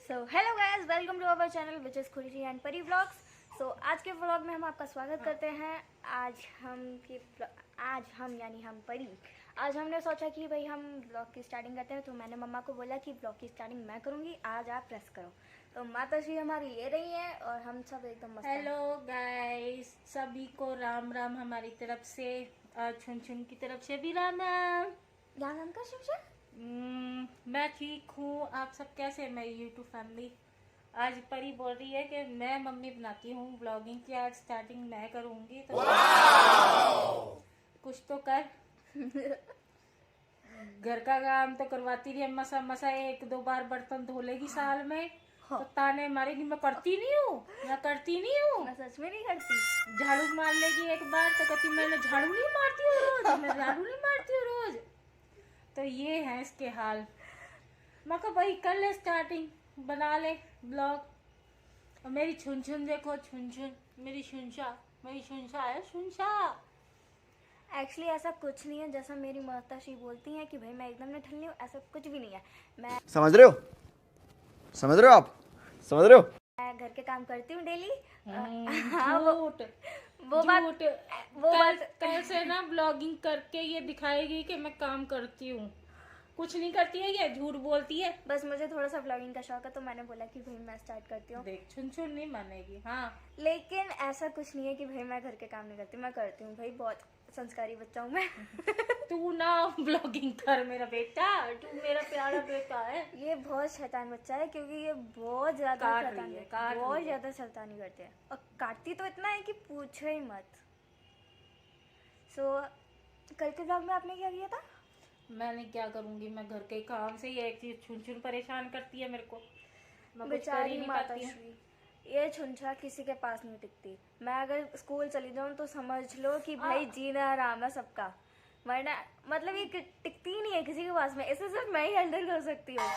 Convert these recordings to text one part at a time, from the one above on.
So hello guys, welcome to our channel which is Khushi and Pari vlogs. So आज के vlog में हम आपका स्वागत करते हैं। आज हम यानी हम परी, आज हमने सोचा कि भाई हम व्लॉग की स्टार्टिंग करते हैं। तो मैंने मम्मा को बोला कि व्लॉग की स्टार्टिंग मैं करूँगी, आज आप प्रेस करो। तो माता श्री हमारी ले रही हैं और हम सब एकदम मस्त हैं। हेलो गाइस, सभी को राम राम हमारी तरफ से और छुन छुन की तरफ से भी राम राम। क्या नाम का शिव जी? मैं ठीक हूँ, आप सब कैसे? मैं यूट्यूब फैमिली। आज परी बोल रही है कि मैं मम्मी बनाती हूँ व्लॉगिंग की, आज स्टार्टिंग मैं करूँगी तो कुछ तो कर। घर का काम तो करवाती रही है, मसा मसा एक दो बार बर्तन धो लेगी साल में तो ताने मारेगी मैं करती नहीं हूँ, मैं करती नहीं हूँ। मैं सच में नहीं करती। झाड़ू मार लेगी एक बार तो कहती मैंने झाड़ू नहीं मारती हूँ रोज, मैं झाड़ू नहीं मारती हूँ रोज। तो ये है इसके हाल। मैं कहा भाई कर ले स्टार्टिंग, बना ले ब्लॉग। और मेरी छुन छुन देखो, छुन छुन मेरी छुनछा है, छुनछा। एक्चुअली ऐसा कुछ नहीं है जैसा मेरी माता श्री बोलती हैं कि भाई मैं एकदम निठल्ली हूँ, ऐसा कुछ भी नहीं है। मैं समझ रहे हो आप समझ रहे हो। घर के काम करती हूँ डेली। झूठ वो बात कल से ना ब्लॉगिंग करके ये दिखाएगी कि मैं काम करती हूँ। कुछ नहीं करती है, ये झूठ बोलती है। बस मुझे थोड़ा सा ब्लॉगिंग का शौक है तो मैंने बोला कि भाई मैं स्टार्ट करती हूँ। देख छुन छुन नहीं मानेगी। हाँ लेकिन ऐसा कुछ नहीं है कि भाई मैं घर के काम नहीं करती, मैं करती हूँ भाई, बहुत संस्कारी बच्चा हूँ मैं। तू ना ब्लॉगिंग कर मेरा बेटा, तू मेरा प्यारा बेटा है। ये बहुत शैतान बच्चा है क्योंकि ये बहुत ज्यादा बहुत ज्यादा शैतानी करते हैं और काटती तो इतना है कि पूछो ही मत। सो कल के ब्लॉग में आपने क्या किया था? मैंने क्या करूंगी, मैं घर के काम से ही एक चीज छुन छुन परेशान करती है मेरे को, मैं कुछ कर ही बेचारी नहीं माता पाती हूँ। श्री, ये छुनछा किसी के पास नहीं टिकती। मैं अगर स्कूल चली जाऊँ तो समझ लो कि भाई जीना आराम है सबका, वरना मतलब ये टिकती ही नहीं है किसी के पास में। इसे सिर्फ मैं ही हैंडल कर सकती हूँ।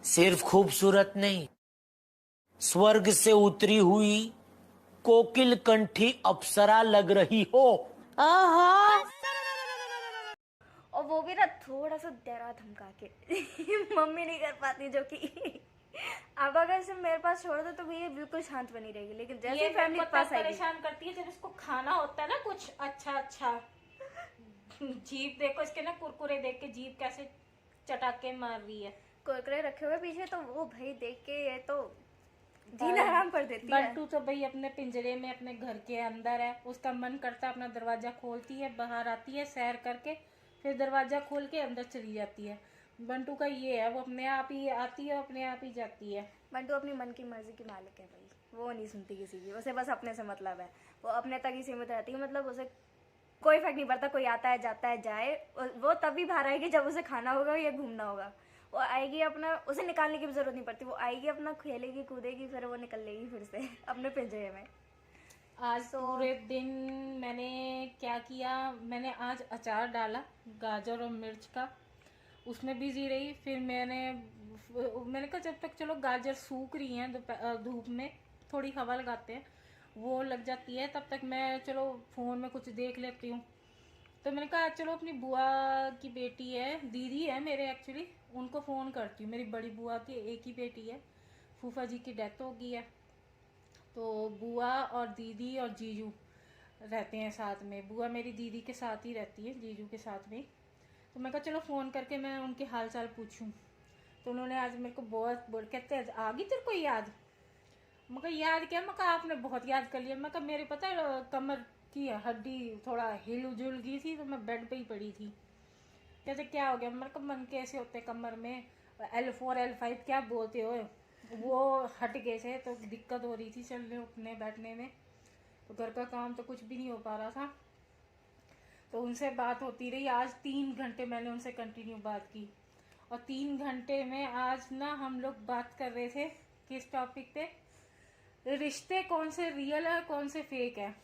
सिर्फ खूबसूरत नहीं, स्वर्ग से उतरी हुई कोकिल कंठी अप्सरा लग रही हो। आहा। और वो भी ना थोड़ा सा डरा धमका के। मम्मी नहीं कर पाती, जो कि अब अगर सिर्फ मेरे पास छोड़ दो तो ये बिल्कुल शांत बनी रहेगी, लेकिन जैसे ये ही फैमिली के पास आएगी परेशान करती है जब इसको खाना होता है ना कुछ अच्छा अच्छा। जीभ देखो इसके ना, कुरकुरे देख के जीभ कैसे चटाके मार रही है। कुरकुरे रखे हुए पीछे तो वो भाई देख के ये तो जीना आराम कर देती है। बंटू तो भाई अपने पिंजरे में अपने घर के अंदर है, उसका मन करता है अपना दरवाजा खोलती है, बाहर आती है सैर करके, फिर दरवाजा खोल के अंदर चली जाती है। बंटू का ये है, वो अपने आप ही आती है, अपने आप ही जाती है। बंटू अपनी मन की मर्जी की मालिक है भाई, वो नहीं सुनती किसी की, उसे बस अपने से मतलब है। वो अपने तक ही सीमित रहती है, मतलब उसे कोई फर्क नहीं पड़ता कोई आता है जाता है जाए। वो तभी बाहर आएगी जब उसे खाना होगा या घूमना होगा। वो आएगी अपना, उसे निकालने की भी जरूरत नहीं पड़ती, वो आएगी अपना खेलेगी कूदेगी, फिर वो निकल लेगी फिर से अपने पिंजरे में। आज पूरे दिन मैंने क्या किया, मैंने आज अचार डाला गाजर और मिर्च का, उसमें बिजी रही। फिर मैंने कहा जब तक चलो गाजर सूख रही हैं धूप में, थोड़ी हवा लगाते हैं, वो लग जाती है, तब तक मैं चलो फ़ोन में कुछ देख लेती हूँ। तो मैंने कहा चलो अपनी बुआ की बेटी है, दीदी है मेरे एक्चुअली, उनको फ़ोन करती हूँ। मेरी बड़ी बुआ की एक ही बेटी है, फूफा जी की डेथ हो गई है, तो बुआ और दीदी और जीजू रहते हैं साथ में। बुआ मेरी दीदी के साथ ही रहती है, जीजू के साथ में। तो मैं कहा चलो फ़ोन करके मैं उनके हाल चाल पूछूं। तो उन्होंने आज मेरे को बहुत कहते हैं आ गई तेरे को याद। मैं कहा याद क्या, मैं कहा आपने बहुत याद कर लिया। मैं कहा मेरे पता है कमर की हड्डी थोड़ा हिल जुल गई थी तो मैं बेड पे ही पड़ी थी। कहते क्या हो गया? मेरे को मन कैसे होते कमर में, L4 L5 क्या बोलते हो, वो हट गए थे तो दिक्कत हो रही थी चलने उठने बैठने में, तो घर का काम तो कुछ भी नहीं हो पा रहा था। तो उनसे बात होती रही, आज 3 घंटे मैंने उनसे कंटिन्यू बात की। और 3 घंटे में आज ना हम लोग बात कर रहे थे किस टॉपिक पे, रिश्ते कौन से रियल है कौन से फेक है।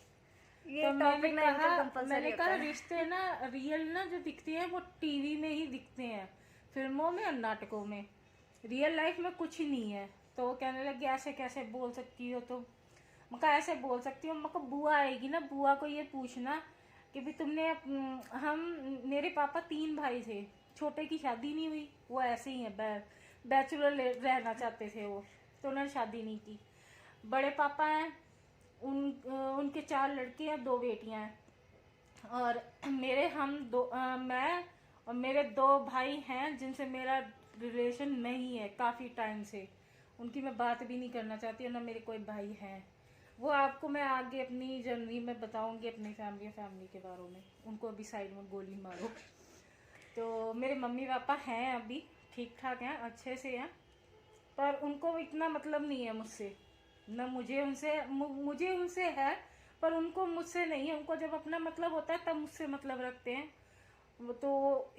ये तो मैंने कहा रिश्ते ना रियल ना जो दिखते हैं वो टीवी में ही दिखते हैं, फिल्मों में और नाटकों में, रियल लाइफ में कुछ ही नहीं है। तो वो कहने लगे ऐसे कैसे बोल सकती हो? तो मैं कहा ऐसे बोल सकती हूँ, मैं कहा बुआ आएगी ना, बुआ को ये पूछना कि भी तुमने हम मेरे पापा 3 भाई थे, छोटे की शादी नहीं हुई, वो ऐसे ही है, बैचलर रहना चाहते थे वो, तो उन्होंने शादी नहीं की। बड़े पापा हैं, उनके 4 लड़के हैं, 2 बेटियां हैं, और मैं और मेरे 2 भाई हैं जिनसे मेरा रिलेशन नहीं है काफ़ी टाइम से, उनकी मैं बात भी नहीं करना चाहती, और ना मेरे कोई भाई हैं। वो आपको मैं आगे अपनी जर्नी में बताऊंगी अपनी फैमिली के बारे में। उनको अभी साइड में गोली मारो। तो मेरे मम्मी पापा हैं अभी ठीक ठाक हैं, अच्छे से हैं, पर उनको इतना मतलब नहीं है मुझसे, न मुझे उनसे है, पर उनको मुझसे नहीं है। उनको जब अपना मतलब होता है तब मुझसे मतलब रखते हैं। तो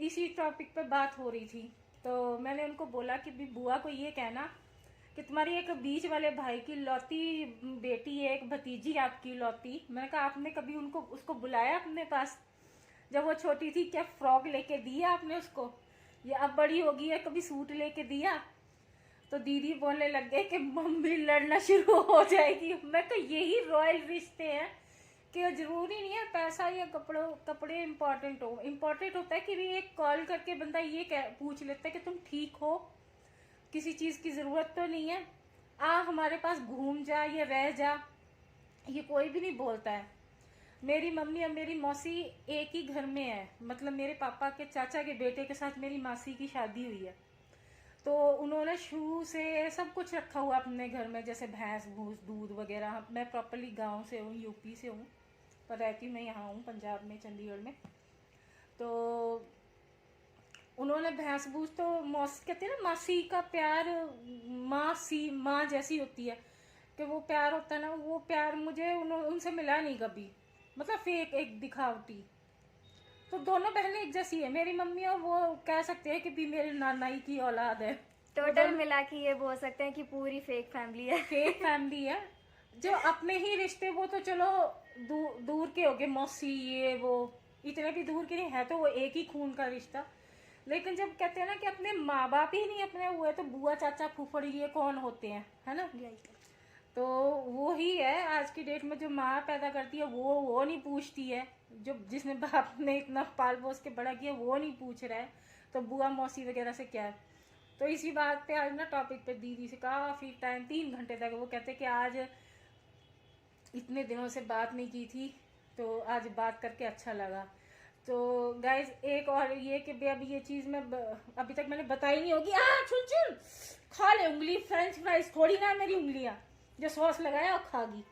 इसी टॉपिक पे बात हो रही थी, तो मैंने उनको बोला कि भी बुआ को ये कहना कि तुम्हारी एक बीच वाले भाई की लौती बेटी है, एक भतीजी आपकी लौती। मैंने कहा आपने कभी उसको बुलाया अपने पास? जब वो छोटी थी क्या फ्रॉक लेके दिया आपने उसको? या अब बड़ी होगी है कभी सूट लेके दिया? तो दीदी बोलने लग गए कि मम्मी लड़ना शुरू हो जाएगी। मैं कहा यही रॉयल रिश्ते हैं कि जरूरी नहीं है पैसा या कपड़े इम्पोर्टेंट होता है कि भी एक कॉल करके बंदा ये पूछ लेता है कि तुम ठीक हो, किसी चीज़ की ज़रूरत तो नहीं है, हमारे पास घूम जा या रह जा, ये कोई भी नहीं बोलता है। मेरी मम्मी और मेरी मौसी एक ही घर में है, मतलब मेरे पापा के चाचा के बेटे के साथ मेरी मासी की शादी हुई है, तो उन्होंने शुरू से सब कुछ रखा हुआ अपने घर में, जैसे भैंस भूस दूध वगैरह। मैं प्रॉपरली गांव से हूँ, यूपी से हूँ, पर रहती मैं यहाँ हूँ पंजाब में, चंडीगढ़ में। तो उन्होंने भैंस भूस, तो मौसी कहते हैं ना मासी का प्यार माँ जैसी होती है, कि वो प्यार होता है ना, वो प्यार मुझे उनसे मिला नहीं कभी, मतलब फेक, एक दिखावटी। तो दोनों बहनें एक जैसी है मेरी मम्मी, और वो कह सकते हैं कि भी मेरे नाना ही की औलाद है। टोटल मिला के ये बोल सकते हैं कि पूरी फेक फैमिली है। फेक फैमिली है। जो अपने ही रिश्ते वो तो चलो दूर के हो गए, मौसी ये वो इतने भी दूर के नहीं है, तो वो एक ही खून का रिश्ता। लेकिन जब कहते हैं ना कि अपने माँ बाप ही नहीं अपने हुए, तो बुआ चाचा फूफड़ ये कौन होते हैं, है ना? तो वो ही है आज की डेट में, जो माँ पैदा करती है वो नहीं पूछती है, जो जिसने बाप ने इतना पाल पोस के बड़ा किया वो नहीं पूछ रहा है, तो बुआ मौसी वगैरह से क्या है। तो इसी बात पे आज ना टॉपिक पे दीदी से काफ़ी टाइम 3 घंटे तक वो कहते कि आज इतने दिनों से बात नहीं की थी, तो आज बात करके अच्छा लगा। तो गाइज एक और ये कि अभी ये चीज़ मैं अभी तक मैंने बताई नहीं होगी। चुन खा ले उंगली, फ्रेंच फ्राइज थोड़ी ना मेरी उंगलियां जो सॉस लगाया और खा गई।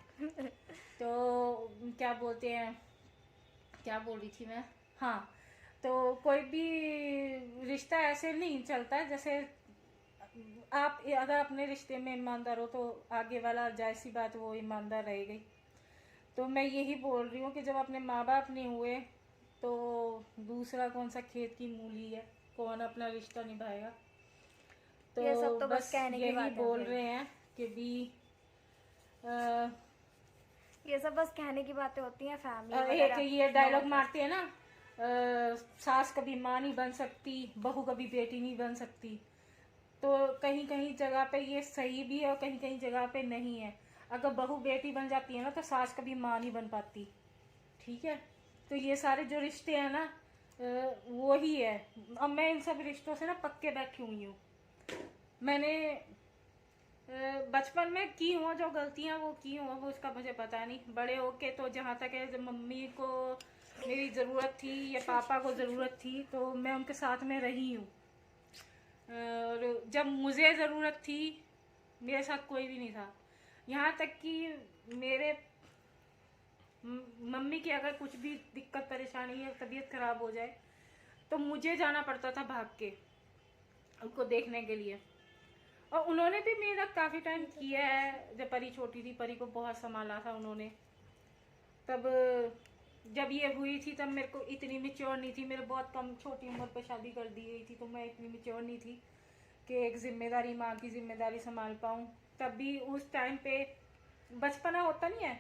तो क्या बोलते हैं, क्या बोल रही थी मैं, हाँ, तो कोई भी रिश्ता ऐसे नहीं चलता है, जैसे आप अगर अपने रिश्ते में ईमानदार हो तो आगे वाला जायज़ सी बात वो ईमानदार रहेगी। तो मैं यही बोल रही हूँ कि जब अपने माँ बाप नहीं हुए तो दूसरा कौन सा खेत की मूली है, कौन अपना रिश्ता निभाएगा। तो ये सब तो बस कहने की यही बात है बोल भाई। रहे हैं कि भी ये सब बस कहने की बातें होती हैं फैमिली एक वगैरह। ये डायलॉग मारते हैं ना, सास कभी माँ नहीं बन सकती, बहू कभी बेटी नहीं बन सकती। तो कहीं कहीं जगह पे ये सही भी है और कहीं कहीं जगह पे नहीं है। अगर बहू बेटी बन जाती है ना तो सास कभी माँ नहीं बन पाती, ठीक है? तो ये सारे जो रिश्ते हैं ना वो ही है। अब मैं इन सब रिश्तों से ना पक्के बैठी हुई हूँ। मैंने बचपन में की हुआ जो गलतियाँ वो की हुआ, वो उसका मुझे पता नहीं। बड़े होके तो जहाँ तक है, जब मम्मी को मेरी ज़रूरत थी या पापा को ज़रूरत थी तो मैं उनके साथ में रही हूँ, और जब मुझे ज़रूरत थी मेरे साथ कोई भी नहीं था। यहाँ तक कि मेरे मम्मी की अगर कुछ भी दिक्कत परेशानी या तबीयत ख़राब हो जाए तो मुझे जाना पड़ता था भाग के उनको देखने के लिए। और उन्होंने भी मेरा काफ़ी टाइम किया है। जब परी छोटी थी, परी को बहुत संभाला था उन्होंने। तब जब ये हुई थी तब मेरे को इतनी मैच्योर नहीं थी, मेरे बहुत कम छोटी उम्र पे शादी कर दी गई थी, तो मैं इतनी मैच्योर नहीं थी कि एक जिम्मेदारी, माँ की जिम्मेदारी संभाल पाऊँ। तब भी उस टाइम पे बचपना होता नहीं है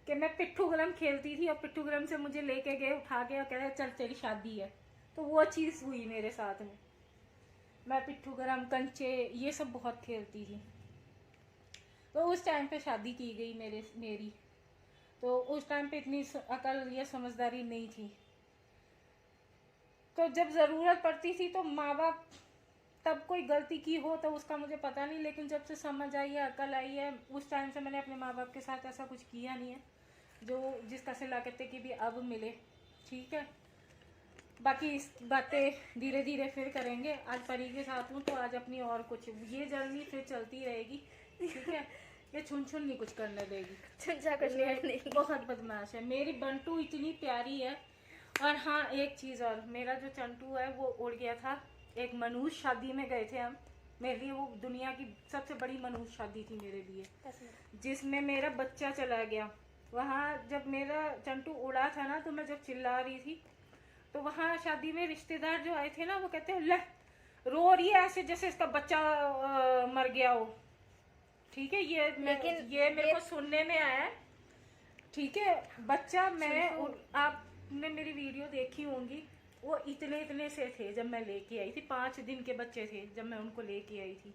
कि मैं पिट्ठू गरम खेलती थी और पिट्ठू गरम से मुझे लेके गए उठा के और कह रहे चल तेरी शादी है, तो वो चीज़ हुई मेरे साथ में। मैं पिट्ठू गरम, कंचे, ये सब बहुत खेलती थी। तो उस टाइम पे शादी की गई मेरी। तो उस टाइम पे इतनी अकल या समझदारी नहीं थी। तो जब ज़रूरत पड़ती थी तो माँ बाप, तब कोई गलती की हो तो उसका मुझे पता नहीं, लेकिन जब से समझ आई है, अकल आई है, उस टाइम से मैंने अपने माँ बाप के साथ ऐसा कुछ किया नहीं है जो जिसका सिला कहते कि भी अब मिले। ठीक है, बाकी इस बातें धीरे धीरे फिर करेंगे। आज परी के साथ हूँ तो आज अपनी और कुछ ये जर्नी फिर चलती रहेगी। ठीक है, ये छुन छुन नहीं कुछ करने देगी, छुंछा कुछ नहीं करने देगी। बहुत बदमाश है मेरी बंटू, इतनी प्यारी है। और हाँ, एक चीज़ और, मेरा जो चंटू है वो उड़ गया था। एक मनूज शादी में गए थे हम, मेरे लिए वो दुनिया की सबसे बड़ी मनूज शादी थी मेरे लिए, जिसमें मेरा बच्चा चला गया। वहाँ जब मेरा चंटू उड़ा था ना, तो मैं जब चिल्ला रही थी तो वहाँ शादी में रिश्तेदार जो आए थे ना, वो कहते हैं ले रो रही है ऐसे जैसे इसका बच्चा मर गया हो। ठीक है, लेकिन ये मेरे को सुनने में आया है। ठीक है, बच्चा आपने मेरी वीडियो देखी होंगी, वो इतने इतने से थे जब मैं लेके आई थी। 5 दिन के बच्चे थे जब मैं उनको लेके आई थी।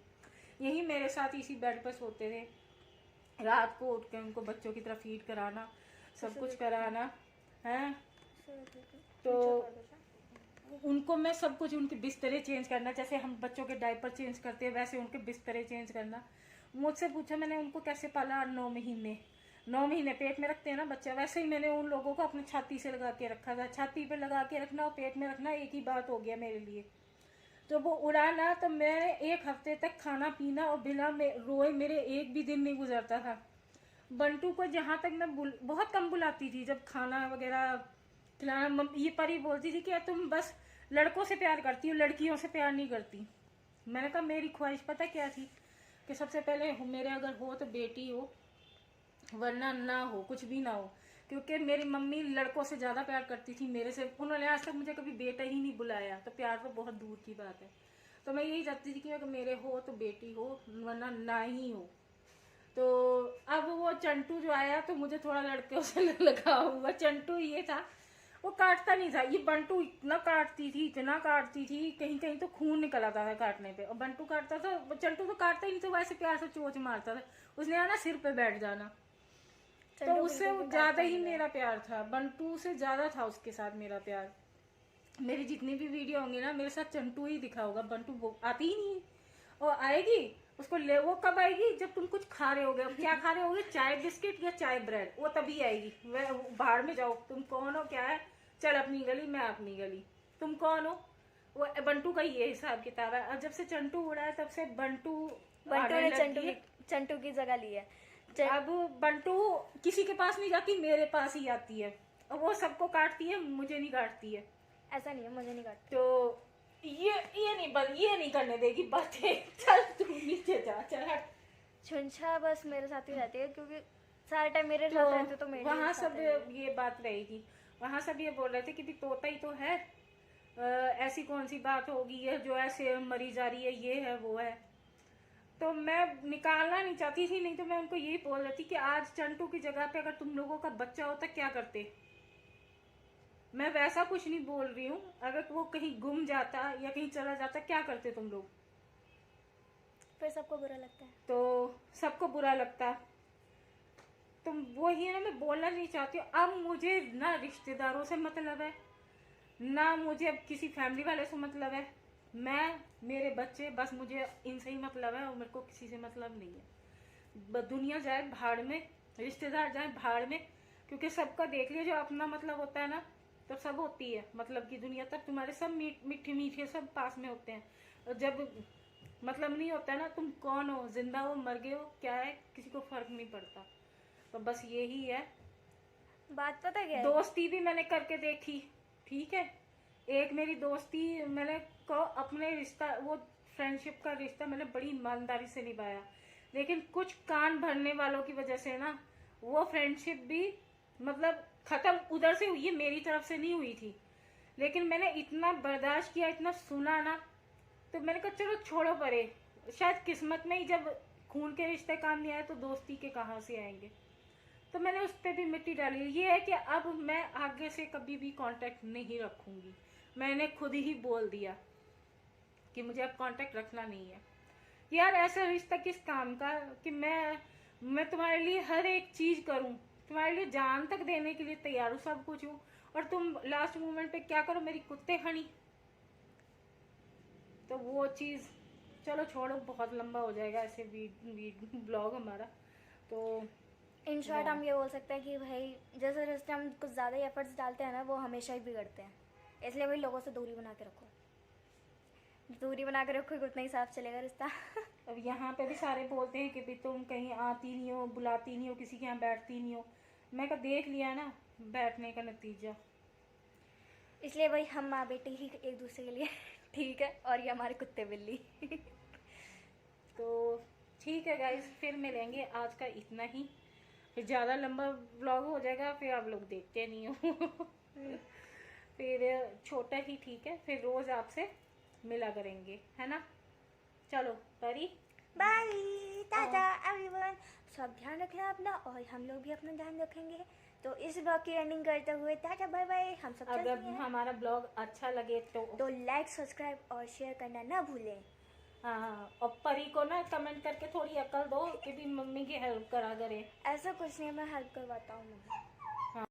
यही मेरे साथ इसी बेड पर सोते थे, रात को उठ के उनको बच्चों की तरह फीड कराना, सब कुछ कराना है। तो उनको मैं सब कुछ, उनके बिस्तरे चेंज करना, जैसे हम बच्चों के डायपर चेंज करते हैं वैसे उनके बिस्तरे चेंज करना। मुझसे पूछा मैंने उनको कैसे पाला, 9 महीने पेट में रखते हैं ना बच्चा, वैसे ही मैंने उन लोगों को अपनी छाती से लगा के रखा था। छाती पे लगा के रखना और पेट में रखना एक ही बात हो गया मेरे लिए। तो वो उड़ाना, तो मैंने 1 हफ्ते तक खाना पीना और बिना रोए मेरे एक भी दिन नहीं गुजरता था। बंटू को जहाँ तक मैं बहुत कम बुलाती थी जब खाना वगैरह खिलाना। ये परी बोलती थी कि तुम बस लड़कों से प्यार करती हो, लड़कियों से प्यार नहीं करती। मैंने कहा मेरी ख्वाहिश पता क्या थी, कि सबसे पहले मेरे अगर हो तो बेटी हो, वरना ना हो, कुछ भी ना हो। क्योंकि मेरी मम्मी लड़कों से ज़्यादा प्यार करती थी मेरे से, उन्होंने आज तक मुझे कभी बेटा ही नहीं बुलाया, तो प्यार तो बहुत दूर की बात है। तो मैं यही चाहती थी कि अगर मेरे हो तो बेटी हो, वरना ना ही हो। तो अब वो चंटू जो आया तो मुझे थोड़ा लड़कों से लगा हुआ। चंटू ये था, वो काटता नहीं था। ये बंटू इतना काटती थी, इतना काटती थी, कहीं कहीं तो खून निकल आता था काटने पे। और बंटू काटता था, चंटू तो काटता ही नहीं था, वैसे प्यार से चोंच मारता था। उसने आना सिर पे बैठ जाना, तो उससे ज्यादा ही मेरा प्यार था। बंटू से ज्यादा था उसके साथ मेरा प्यार। मेरी जितनी भी वीडियो होंगी ना, मेरे साथ चंटू ही दिखा होगा, बंटू आती ही नहीं। और आएगी उसको ले, वो कब आएगी जब तुम कुछ खा रहे होगे। क्या खा रहे होगे, चाय बिस्किट या चाय ब्रेड, वो तभी आएगी। वह बाहर में जाओ, तुम कौन हो, क्या है, चल अपनी गली, मैं अपनी गली, तुम कौन हो। वो बंटू का ये हिसाब किताब है। और जब से चंटू उड़ा है तब से बंटू ने चंटू की जगह ली है। अब बंटू किसी के पास नहीं जाती, मेरे पास ही आती है। और वो सबको काटती है, मुझे नहीं काटती है। ऐसा नहीं है, मुझे नहीं काटती। तो ये नहीं करने देगी बातें। चल तू नीचे जा, चल हट। छुंछा बस मेरे साथ ही रहती है, क्योंकि सारा टाइम मेरे साथ रहते तो मेरे वहाँ साथ सब रहेगी। ये बात रही थी। वहाँ सब ये बोल रहे थे कि भी तोता ही तो है, ऐसी कौन सी बात होगी ये जो ऐसे मरी जा रही है, ये है वो है। तो मैं निकालना नहीं चाहती थी, नहीं तो मैं उनको यही बोल रही थी कि आज चंटू की जगह पे अगर तुम लोगों का बच्चा होता क्या करते। मैं वैसा कुछ नहीं बोल रही हूँ, अगर वो कहीं गुम जाता या कहीं चला जाता क्या करते तुम लोग। फिर सबको बुरा लगता है। तो सबको बुरा लगता। तो वही है ना, मैं बोलना नहीं चाहती हूँ। अब मुझे ना रिश्तेदारों से मतलब है, ना मुझे अब किसी फैमिली वाले से मतलब है। मैं, मेरे बच्चे, बस मुझे इनसे ही मतलब है और मेरे को किसी से मतलब नहीं है। दुनिया जाए भाड़ में, रिश्तेदार जाए भाड़ में, क्योंकि सबका देख लिया, जो अपना मतलब होता है ना तब सब होती है मतलब की दुनिया, तब तुम्हारे सब मीठे मीठे सब पास में होते हैं। और जब मतलब नहीं होता है ना, तुम कौन हो, जिंदा हो मर गए हो, क्या है, किसी को फर्क नहीं पड़ता। तो बस यही है बात। पता क्या है, दोस्ती भी मैंने करके देखी। ठीक है, एक मेरी दोस्ती मैंने को अपने रिश्ता, वो फ्रेंडशिप का रिश्ता मैंने बड़ी ईमानदारी से निभाया, लेकिन कुछ कान भरने वालों की वजह से ना वो फ्रेंडशिप भी मतलब खत्म उधर से हुई है, मेरी तरफ से नहीं हुई थी। लेकिन मैंने इतना बर्दाश्त किया, इतना सुना ना, तो मैंने कहा चलो छोड़ो परे, शायद किस्मत में ही जब खून के रिश्ते काम नहीं आए तो दोस्ती के कहाँ से आएंगे। तो मैंने उस पर भी मिट्टी डाली। ये है कि अब मैं आगे से कभी भी कांटेक्ट नहीं रखूंगी। मैंने खुद ही बोल दिया कि मुझे अब कांटेक्ट रखना नहीं है। यार ऐसा रिश्ता किस काम का कि मैं तुम्हारे लिए हर एक चीज़ करूं, तुम्हारे लिए जान तक देने के लिए तैयार हूँ, सब कुछ हूँ, और तुम लास्ट मोमेंट पे क्या करो, मेरी कुत्ते खड़ी तो वो चीज़ चलो छोड़ो, बहुत लंबा हो जाएगा ऐसे ब्लॉग हमारा। तो इन शॉर्ट हम ये बोल सकते हैं कि भाई जैसे जैसे हम कुछ ज़्यादा ही एफर्ट्स डालते हैं ना, वो हमेशा ही बिगड़ते हैं। इसलिए भाई लोगों से दूरी बना के रखो, दूरी बना के रखो, उतना ही साफ चलेगा रिश्ता। अब यहाँ पे भी सारे बोलते हैं कि भी तुम कहीं आती नहीं हो, बुलाती नहीं हो, किसी के यहाँ बैठती नहीं हो। मैं कहा देख लिया ना बैठने का नतीजा। इसलिए भाई हम माँ बेटी ही एक दूसरे के लिए ठीक है, और ये हमारे कुत्ते बिल्ली। तो ठीक है गाइस, फिर मिलेंगे। आज का इतना ही, फिर ज़्यादा लंबा व्लॉग हो जाएगा, फिर आप लोग देखते नहीं हो। फिर छोटा ही ठीक है, फिर रोज़ आपसे मिला करेंगे, है ना। चलो परी, बाय, टाटा एवरीवन। सब ध्यान रखना अपना, और हम लोग भी अपना ध्यान रखेंगे। तो इस ब्लॉग की एंडिंग करते हुए टाटा बाय बाय, हम सब अगर चलते हैं। हमारा ब्लॉग अच्छा लगे तो लाइक, सब्सक्राइब और शेयर करना ना भूलें। हाँ, और परी को ना कमेंट करके थोड़ी अकल दो कि भी मम्मी की हेल्प करा करे। ऐसा कुछ नहीं है, मैं हेल्प करवाता हूँ मम्मी।